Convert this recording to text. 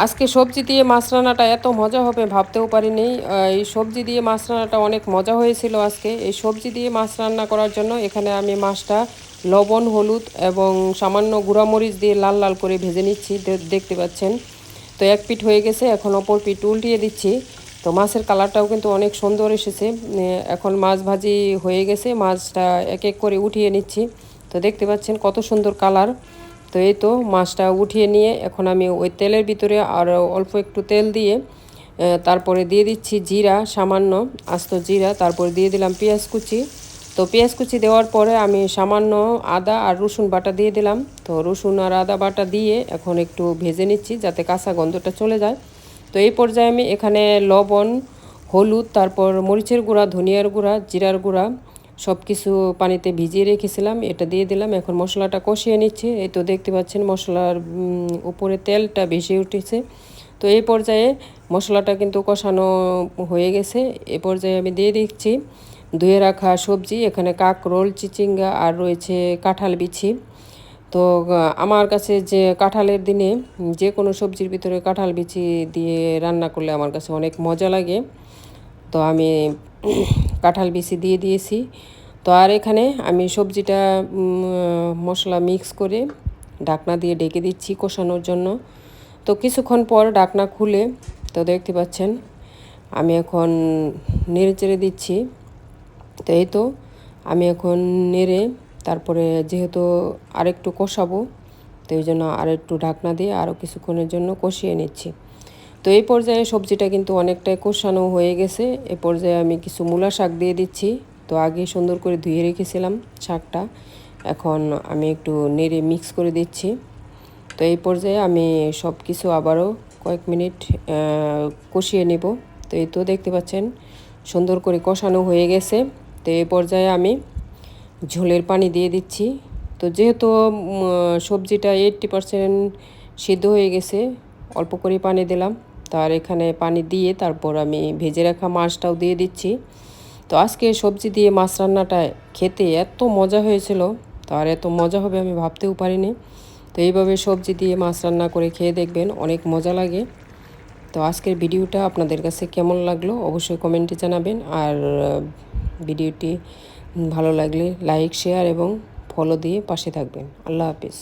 আজকে সবজি দিয়ে মাছ রান্নাটা এত মজা হবে ভাবতেও পারিনি। এই সবজি দিয়ে মাছ রান্নাটা অনেক মজা হয়েছিল আজকে। এই সবজি দিয়ে মাছ রান্না করার জন্য এখানে আমি মাছটা লবণ, হলুদ এবং সামান্য গুঁড়ামরিচ দিয়ে লাল লাল করে ভেজে নিচ্ছি, দেখতে পাচ্ছেন। তো এক পিঠ হয়ে গেছে, এখন অপর পিঠ উল্টিয়ে দিচ্ছি। তো মাছের কালারটাও কিন্তু অনেক সুন্দর এসেছে। এখন মাছ ভাজি হয়ে গেছে, মাছটা এক এক করে উঠিয়ে নিচ্ছি। তো দেখতে পাচ্ছেন কত সুন্দর কালার। তো এই তো মাছটা উঠিয়ে নিয়ে এখন আমি ওই তেলের ভিতরে আর অল্প একটু তেল দিয়ে তারপরে দিয়ে দিচ্ছি জিরা, সামান্য আস্ত জিরা, তারপরে দিয়ে দিলাম পেঁয়াজ কুচি। তো পেঁয়াজ কুচি দেওয়ার পরে আমি সামান্য আদা আর রসুন বাটা দিয়ে দিলাম। তো রসুন আর আদা বাটা দিয়ে এখন একটু ভেজে নিচ্ছি যাতে কাঁচা গন্ধটা চলে যায়। তো এই পর্যায়ে আমি এখানে লবণ, হলুদ, তারপর মরিচের গুঁড়া, ধনিয়ার গুঁড়া, জিরার গুঁড়া সব কিছু পানিতে ভিজিয়ে রেখেছিলাম, এটা দিয়ে দিলাম। এখন মশলাটা কষিয়ে নিচ্ছি। এই তো দেখতে পাচ্ছেন মশলার উপরে তেলটা ভেসে উঠেছে। তো এই পর্যায়ে মশলাটা কিন্তু কষানো হয়ে গেছে। এ পর্যায়ে আমি দিয়ে দিচ্ছি ধুয়ে রাখা সবজি। এখানে কাঁকরোল, চিচিঙ্গা আর রয়েছে কাঁঠাল বিচি। তো আমার কাছে যে কাঁঠালের দিনে যে কোনো সবজির ভিতরে কাঁঠাল বিচি দিয়ে রান্না করলে আমার কাছে অনেক মজা লাগে। তো আমি কাঁঠাল বিচি দিয়ে দিয়েছি। তো আর এখানে আমি সবজিটা মশলা মিক্স করে ঢাকনা দিয়ে ঢেকে দিচ্ছি কষানোর জন্য। তো কিছুক্ষণ পর ঢাকনা খুলে তো দেখতে পাচ্ছেন আমি এখন নেড়ে চেড়ে দিচ্ছি। তো এই তো আমি এখন নেড়ে তারপরে যেহেতু আরেকটু কষাবো, তো এই জন্য আরেকটু ঢাকনা দিয়ে আরও কিছুক্ষণের জন্য কষিয়ে নিচ্ছি। তো এই পর্যায়ে সবজিটা কিন্তু অনেকটাই কষানো হয়ে গেছে। এ পর্যায়ে আমি কিছু মূলা শাক দিয়ে দিচ্ছি। তো আগে সুন্দর করে ধুয়ে রেখেছিলাম শাকটা, এখন আমি একটু নেড়ে মিক্স করে দিচ্ছি। তো এই পর্যায়ে আমি সব কিছু আবারও কয়েক মিনিট কষিয়ে নেব। তো এই তো দেখতে পাচ্ছেন সুন্দর করে কষানো হয়ে গেছে। তো এই পর্যায়ে আমি ঝোলের পানি দিয়ে দিচ্ছি। তো যেহেতু সবজিটা 80% সিদ্ধ হয়ে গেছে, অল্প করে পানি দিলাম। তার এখানে পানি দিয়ে তারপর আমি ভেজে রাখা মাছটাও দিয়ে দিচ্ছি। তো আজকে সবজি দিয়ে মাছ রান্নাটা খেতে এত মজা হয়েছিল, তো আর এত মজা হবে আমি ভাবতেও পারিনি। তো এইভাবে সবজি দিয়ে মাছ রান্না করে খেয়ে দেখবেন, অনেক মজা লাগে। তো আজকের ভিডিওটা আপনাদের কাছে কেমন লাগলো অবশ্যই কমেন্টে জানাবেন। আর ভিডিওটি ভালো লাগলে লাইক, শেয়ার এবং ফলো দিয়ে পাশে থাকবেন। আল্লাহ হাফিজ।